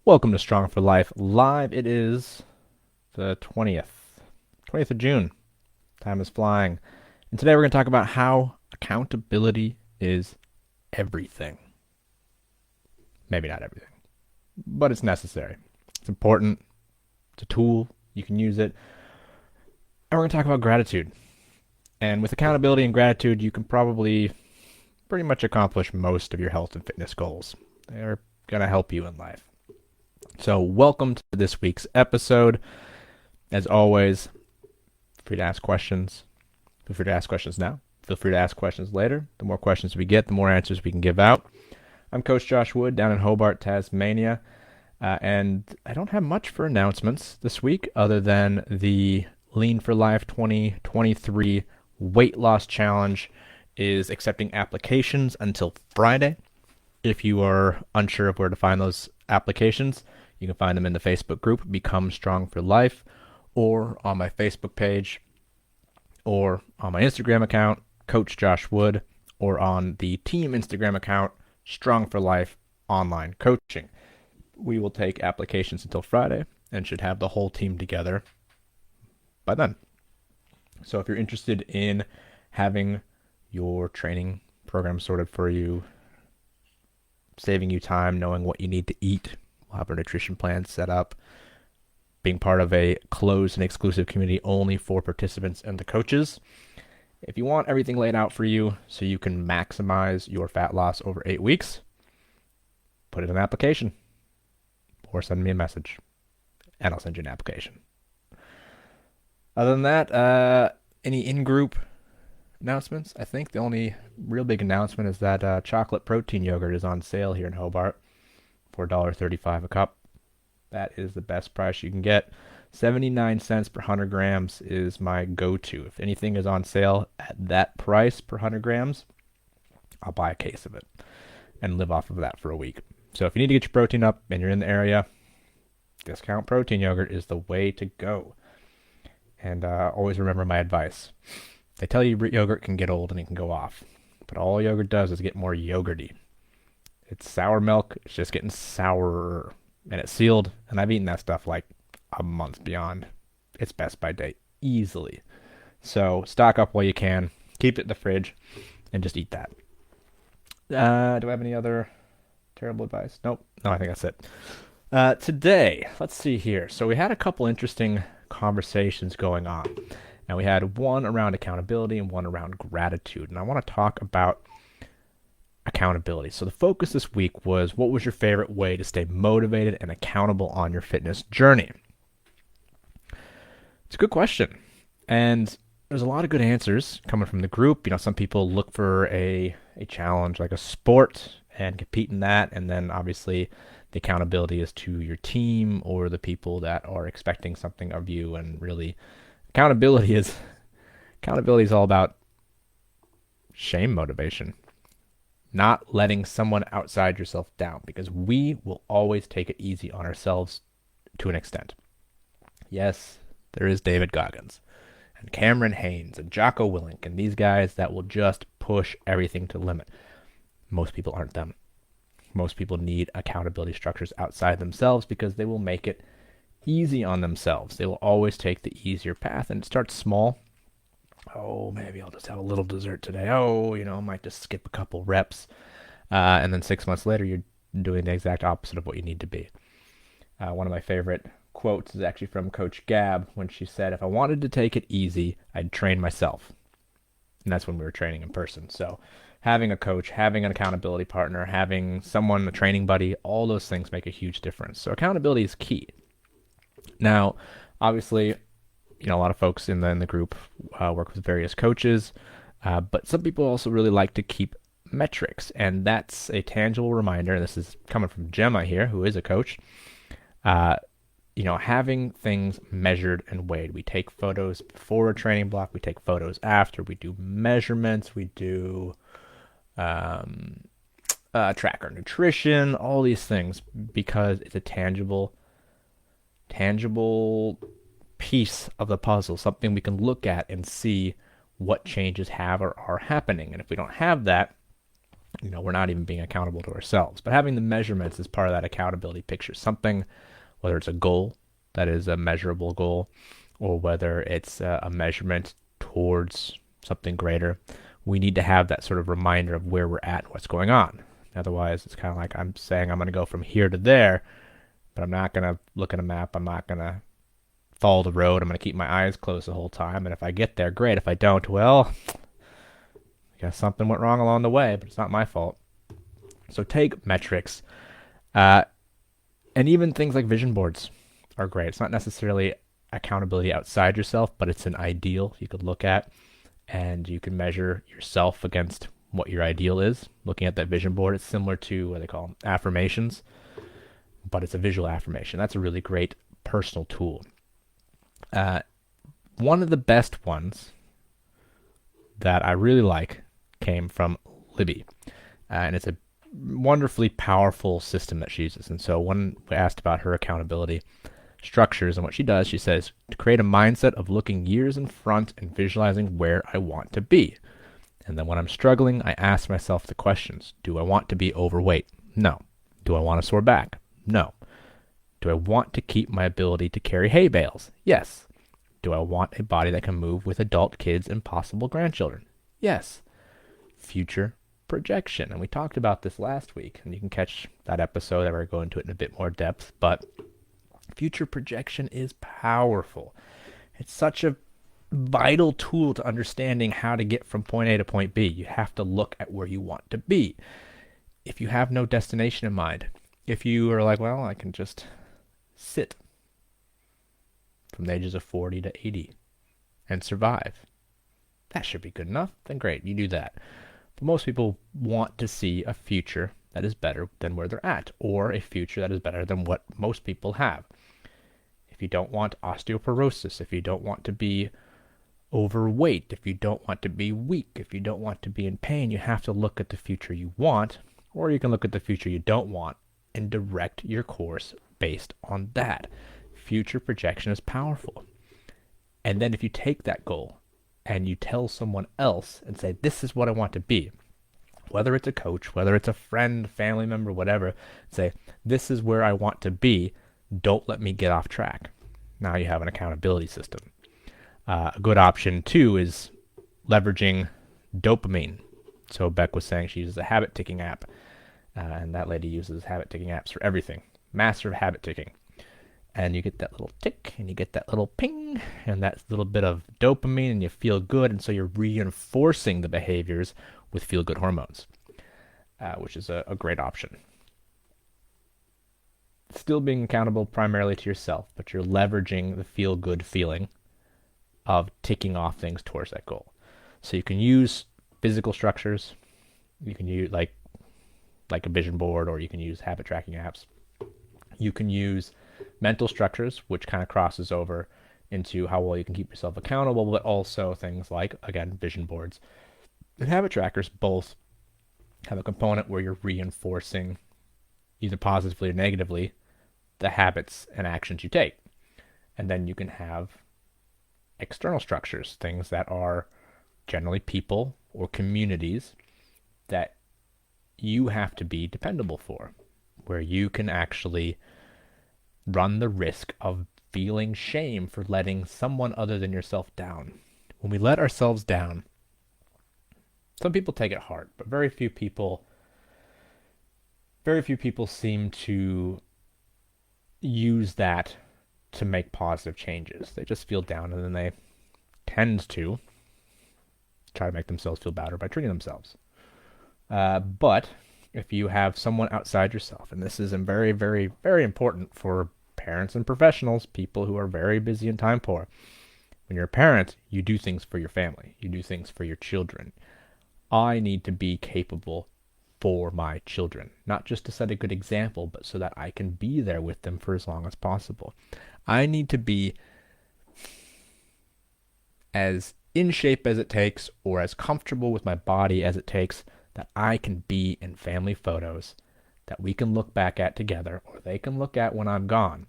Welcome to Strong for Life Live. It is the 20th of June. Time is flying. And today we're going to talk about how accountability is everything. Maybe not everything, but it's necessary. It's important. It's a tool. You can use it. And we're going to talk about gratitude. And with accountability and gratitude, you can probably pretty much accomplish most of your health and fitness goals. They're going to help you in life. So, welcome to this week's episode. As always, feel free to ask questions. Feel free to ask questions now. Feel free to ask questions later. The more questions we get, the more answers we can give out. I'm Coach Josh Wood down in Hobart, Tasmania, and I don't have much for announcements this week other than the Lean for Life 2023 Weight Loss Challenge is accepting applications until Friday. If you are unsure of where to find those applications, you can find them in the Facebook group, Become Strong for Life, or on my Facebook page, or on my Instagram account, Coach Josh Wood, or on the team Instagram account, Strong for Life Online Coaching. We will take applications until Friday and should have the whole team together by then. So if you're interested in having your training program sorted for you, saving you time, knowing what you need to eat, we'll have our nutrition plan set up, being part of a closed and exclusive community only for participants and the coaches. If you want everything laid out for you so you can maximize your fat loss over 8 weeks, put in an application or send me a message and I'll send you an application. Other than that, any in-group announcements? I think the only real big announcement is that chocolate protein yogurt is on sale here in Hobart for $1.35 a cup. That is the best price you can get. 79 cents per 100 grams is my go-to. If anything is on sale at that price per 100 grams, I'll buy a case of it and live off of that for a week. So if you need to get your protein up and you're in the area, discount protein yogurt is the way to go. And always remember my advice. They tell you yogurt can get old and it can go off, but all yogurt does is get more yogurty. It's sour milk. It's just getting sourer, and it's sealed. And I've eaten that stuff like a month beyond its best by date easily. So stock up while you can. Keep it in the fridge, and just eat that. Do I have any other terrible advice? Nope. No, I think that's it. Today, let's see here. So we had a couple interesting conversations going on. And we had one around accountability and one around gratitude. And I want to talk about accountability. So the focus this week was, what was your favorite way to stay motivated and accountable on your fitness journey? It's a good question. And there's a lot of good answers coming from the group. Some people look for a challenge like a sport and compete in that. And then obviously the accountability is to your team or the people that are expecting something of you. And really, accountability is all about shame motivation. Not letting someone outside yourself down, because we will always take it easy on ourselves to an extent. Yes, there is David Goggins and Cameron Haynes and Jocko Willink and these guys that will just push everything to the limit. Most people aren't them. Most people need accountability structures outside themselves because they will make it easy on themselves. They will always take the easier path, and it starts small. Oh, maybe I'll just have a little dessert today. Oh, I might just skip a couple reps. And then 6 months later, you're doing the exact opposite of what you need to be. One of my favorite quotes is actually from Coach Gab when she said, if I wanted to take it easy, I'd train myself. And that's when we were training in person. So having a coach, having an accountability partner, having someone, a training buddy, all those things make a huge difference. So accountability is key. Now, obviously, a lot of folks in the group work with various coaches, but some people also really like to keep metrics, and that's a tangible reminder. And this is coming from Gemma here, who is a coach. Having things measured and weighed. We take photos before a training block. We take photos after. We do measurements. We do track our nutrition. All these things because it's a tangible piece of the puzzle, something we can look at and see what changes have or are happening. And if we don't have that, We're not even being accountable to ourselves. But having the measurements is part of that accountability picture. Something, whether it's a goal that is a measurable goal, or whether it's a measurement towards something greater, we need to have that sort of reminder of where we're at and what's going on. Otherwise, it's kind of like I'm saying I'm going to go from here to there, but I'm not going to look at a map. I'm not going to follow the road. I'm going to keep my eyes closed the whole time. And if I get there, great. If I don't, well, I guess something went wrong along the way, but it's not my fault. So take metrics. And even things like vision boards are great. It's not necessarily accountability outside yourself, but it's an ideal you could look at, and you can measure yourself against what your ideal is. Looking at that vision board, it's similar to what they call affirmations, but it's a visual affirmation. That's a really great personal tool. One of the best ones that I really like came from Libby, and it's a wonderfully powerful system that she uses. And so when we asked about her accountability structures and what she does, she says to create a mindset of looking years in front and visualizing where I want to be. And then when I'm struggling, I ask myself the questions. Do I want to be overweight? No. Do I want a sore back? No. Do I want to keep my ability to carry hay bales? Yes. Do I want a body that can move with adult kids and possible grandchildren? Yes. Future projection. And we talked about this last week, and you can catch that episode. I will go into it in a bit more depth, but future projection is powerful. It's such a vital tool to understanding how to get from point A to point B. You have to look at where you want to be. If you have no destination in mind, if you are like, well, I can just sit from the ages of 40 to 80 and survive, that should be good enough, then great, you do that. But most people want to see a future that is better than where they're at, or a future that is better than what most people have. If you don't want osteoporosis, if you don't want to be overweight, if you don't want to be weak, if you don't want to be in pain, you have to look at the future you want, or you can look at the future you don't want and direct your course based on that. Future projection is powerful. And then if you take that goal and you tell someone else and say, this is what I want to be, whether it's a coach, whether it's a friend, family member, whatever, say, this is where I want to be, don't let me get off track. Now you have an accountability system. A good option too is leveraging dopamine. So Beck was saying she uses a habit ticking app, and that lady uses habit ticking apps for everything. Master of habit ticking. And you get that little tick, and you get that little ping, and that little bit of dopamine, and you feel good, and so you're reinforcing the behaviors with feel-good hormones, which is a great option. Still being accountable primarily to yourself, but you're leveraging the feel-good feeling of ticking off things towards that goal. So you can use physical structures, you can use like a vision board, or you can use habit tracking apps. You can use mental structures, which kind of crosses over into how well you can keep yourself accountable, but also things like, again, vision boards. And habit trackers both have a component where you're reinforcing, either positively or negatively, the habits and actions you take. And then you can have external structures, things that are generally people or communities that you have to be dependable for, where you can actually run the risk of feeling shame for letting someone other than yourself down. When we let ourselves down, some people take it hard, but very few people seem to use that to make positive changes. They just feel down, and then they tend to try to make themselves feel better by treating themselves. But if you have someone outside yourself, and this is very, very, very important for parents and professionals, people who are very busy and time poor. When you're a parent, you do things for your family. You do things for your children. I need to be capable for my children, not just to set a good example, but so that I can be there with them for as long as possible. I need to be as in shape as it takes, or as comfortable with my body as it takes, that I can be in family photos that we can look back at together, or they can look at when I'm gone.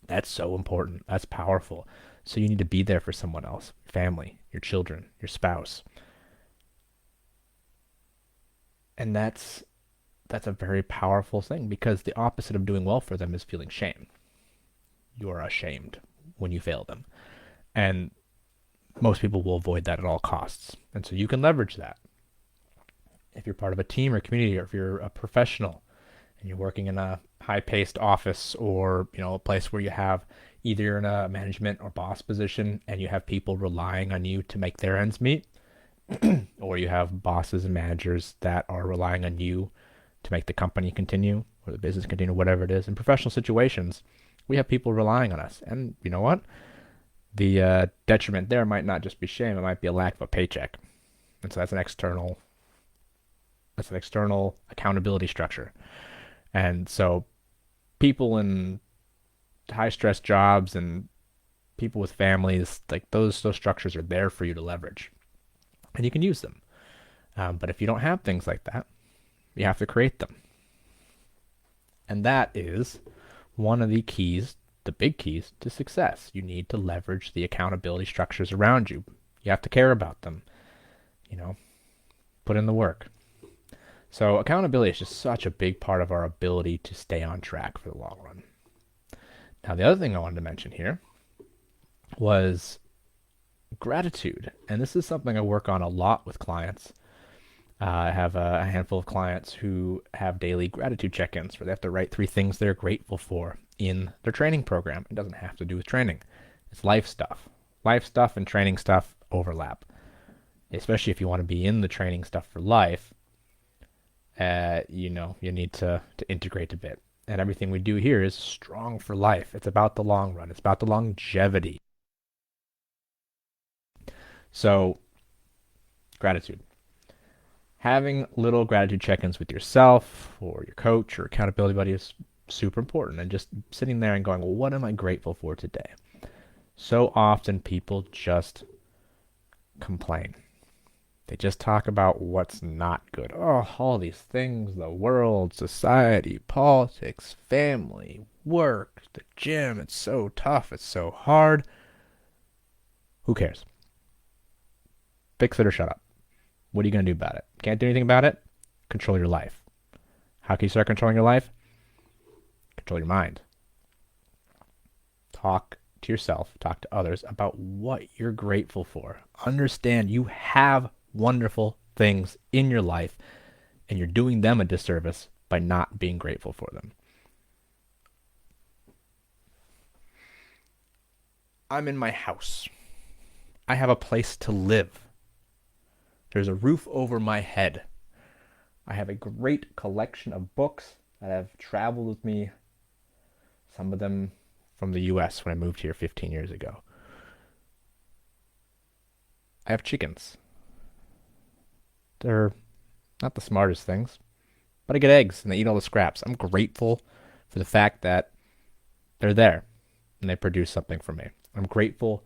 That's so important. That's powerful. So you need to be there for someone else, family, your children, your spouse. And that's a very powerful thing because the opposite of doing well for them is feeling shame. You are ashamed when you fail them. And most people will avoid that at all costs. And so you can leverage that. If you're part of a team or community, or if you're a professional and you're working in a high-paced office, or a place where you have either you're in a management or boss position and you have people relying on you to make their ends meet, or you have bosses and managers that are relying on you to make the company continue or the business continue, whatever it is. In professional situations, we have people relying on us. And you know what? The detriment there might not just be shame, it might be a lack of a paycheck. And so that's an external accountability structure. And so people in high stress jobs and people with families, like those structures are there for you to leverage. And you can use them. But if you don't have things like that, you have to create them. And that is one of the keys, the big keys to success. You need to leverage the accountability structures around you. You have to care about them. Put in the work. So accountability is just such a big part of our ability to stay on track for the long run. Now, the other thing I wanted to mention here was gratitude. And this is something I work on a lot with clients. I have a handful of clients who have daily gratitude check-ins where they have to write 3 things they're grateful for in their training program. It doesn't have to do with training. It's life stuff. Life stuff and training stuff overlap, especially if you want to be in the training stuff for life. You need to integrate a bit. And everything we do here is strong for life. It's about the long run. It's about the longevity. So, gratitude. Having little gratitude check-ins with yourself or your coach or accountability buddy is super important. And just sitting there and going, well, what am I grateful for today? So often people just complain. They just talk about what's not good. Oh, all these things, the world, society, politics, family, work, the gym. It's so tough. It's so hard. Who cares? Fix it or shut up. What are you going to do about it? Can't do anything about it? Control your life. How can you start controlling your life? Control your mind. Talk to yourself, talk to others about what you're grateful for. Understand you have wonderful things in your life, and you're doing them a disservice by not being grateful for them. I'm in my house. I have a place to live. There's a roof over my head. I have a great collection of books that have traveled with me, some of them from the US when I moved here 15 years ago. I have chickens. They're not the smartest things, but I get eggs and they eat all the scraps. I'm grateful for the fact that they're there and they produce something for me. I'm grateful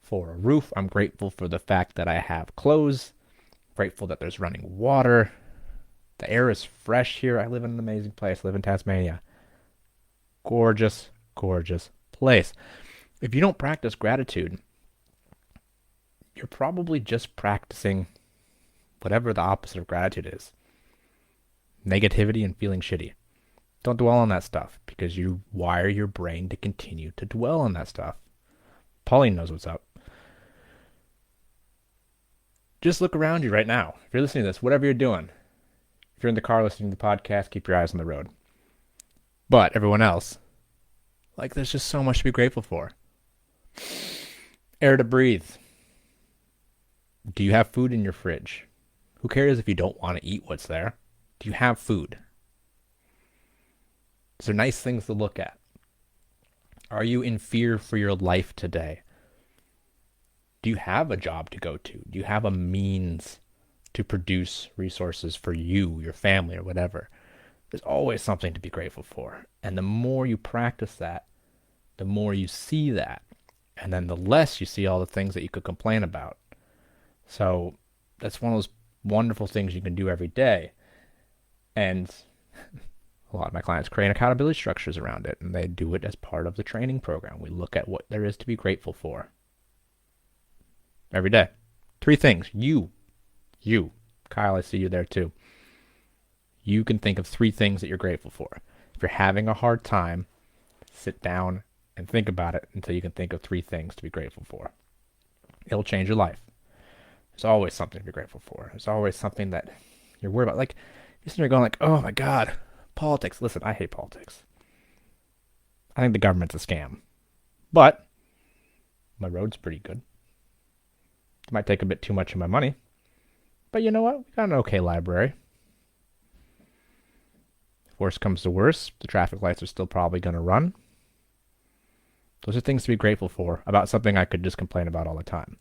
for a roof. I'm grateful for the fact that I have clothes. Grateful that there's running water. The air is fresh here. I live in an amazing place. I live in Tasmania. Gorgeous, gorgeous place. If you don't practice gratitude, you're probably just practicing whatever the opposite of gratitude is. Negativity and feeling shitty. Don't dwell on that stuff because you wire your brain to continue to dwell on that stuff. Pauline knows what's up. Just look around you right now. If you're listening to this, whatever you're doing, if you're in the car listening to the podcast, keep your eyes on the road. But everyone else, there's just so much to be grateful for. Air to breathe. Do you have food in your fridge? Who cares if you don't want to eat what's there? Do you have food? Is there nice things to look at? Are you in fear for your life today? Do you have a job to go to? Do you have a means to produce resources for you, your family, or whatever? There's always something to be grateful for. And the more you practice that, the more you see that. And then the less you see all the things that you could complain about. So that's one of those wonderful things you can do every day. And a lot of my clients create accountability structures around it, and they do it as part of the training program. We look at what there is to be grateful for every day. 3 things. You. Kyle, I see you there too. You can think of 3 things that you're grateful for. If you're having a hard time, sit down and think about it until you can think of 3 things to be grateful for. It'll change your life. There's always something to be grateful for. There's always something that you're worried about. Like, you're sitting there going like, oh my God, politics. Listen, I hate politics. I think the government's a scam. But my road's pretty good. It might take a bit too much of my money. But you know what? We got an okay library. If worse comes to worse, the traffic lights are still probably going to run. Those are things to be grateful for about something I could just complain about all the time.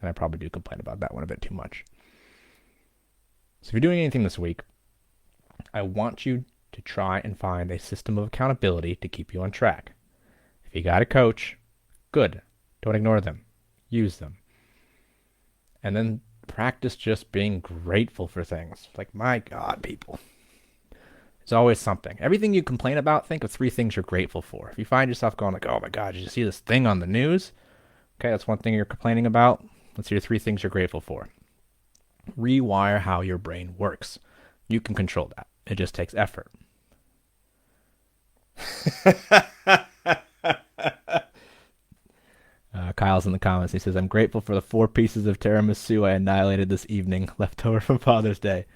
And I probably do complain about that one a bit too much. So if you're doing anything this week, I want you to try and find a system of accountability to keep you on track. If you got a coach, good. Don't ignore them. Use them. And then practice just being grateful for things. Like, my God, people. There's always something. Everything you complain about, think of 3 things you're grateful for. If you find yourself going like, oh my God, did you see this thing on the news? Okay, that's one thing you're complaining about. Let's hear 3 things you're grateful for. Rewire how your brain works. You can control that. It just takes effort. Kyle's in the comments. He says, I'm grateful for the 4 pieces of tiramisu I annihilated this evening, left over from Father's Day.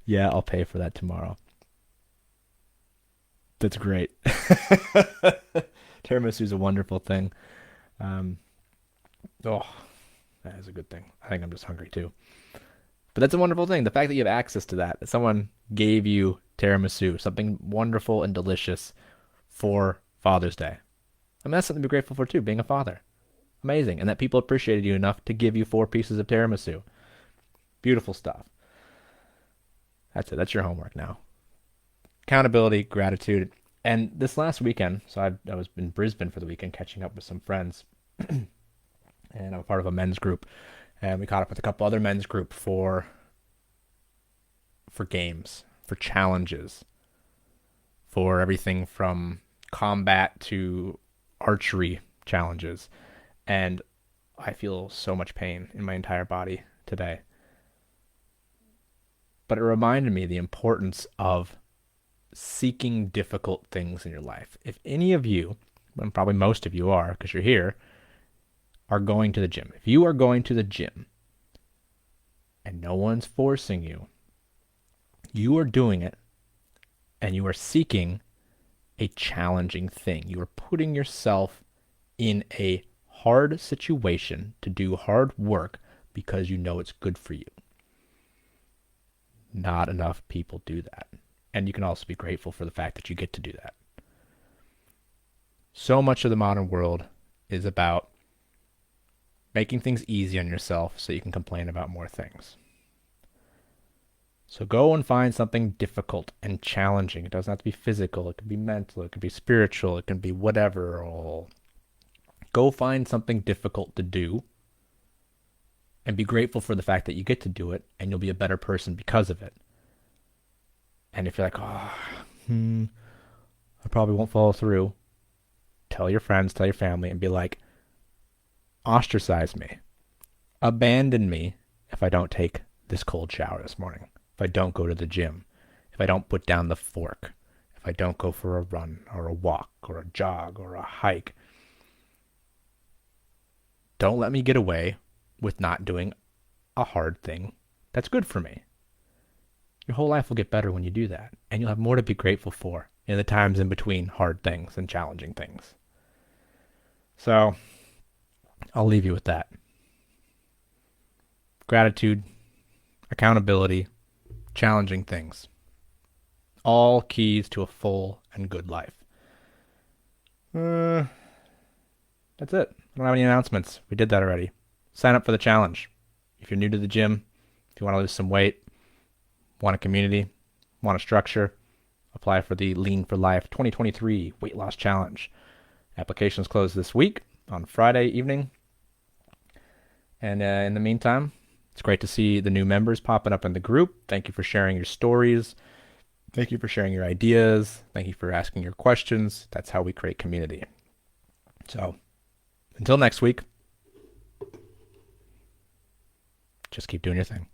Yeah, I'll pay for that tomorrow. That's great. Tiramisu is a wonderful thing. Oh, that is a good thing. I think I'm just hungry too. But that's a wonderful thing. The fact that you have access to that someone gave you tiramisu, something wonderful and delicious for Father's Day. I mean, that's something to be grateful for too, being a father. Amazing. And that people appreciated you enough to give you 4 pieces of tiramisu. Beautiful stuff. That's it. That's your homework now. Accountability, gratitude. And this last weekend, so I was in Brisbane for the weekend catching up with some friends. And I'm a part of a men's group. And we caught up with a couple other men's group for games, for challenges, for everything from combat to archery challenges. And I feel so much pain in my entire body today. But it reminded me the importance of seeking difficult things in your life. If any of you, and probably most of you are because you're here, are going to the gym. If you are going to the gym and no one's forcing you, you are doing it and you are seeking a challenging thing. You are putting yourself in a hard situation to do hard work because you know it's good for you. Not enough people do that. And you can also be grateful for the fact that you get to do that. So much of the modern world is about making things easy on yourself so you can complain about more things. So go and find something difficult and challenging. It doesn't have to be physical. It can be mental. It can be spiritual. It can be whatever. Go find something difficult to do and be grateful for the fact that you get to do it, and you'll be a better person because of it. And if you're like, I probably won't follow through, tell your friends, tell your family, and be like, ostracize me. Abandon me if I don't take this cold shower this morning. If I don't go to the gym. If I don't put down the fork. If I don't go for a run or a walk or a jog or a hike. Don't let me get away with not doing a hard thing that's good for me. Your whole life will get better when you do that. And you'll have more to be grateful for in the times in between hard things and challenging things. So, I'll leave you with that. Gratitude, accountability, challenging things. All keys to a full and good life. That's it. I don't have any announcements. We did that already. Sign up for the challenge. If you're new to the gym, if you want to lose some weight, want a community, want a structure, apply for the Lean for Life 2023 Weight Loss Challenge. Applications close this week on Friday evening. And in the meantime, it's great to see the new members popping up in the group. Thank you for sharing your stories. Thank you for sharing your ideas. Thank you for asking your questions. That's how we create community. So, until next week, just keep doing your thing.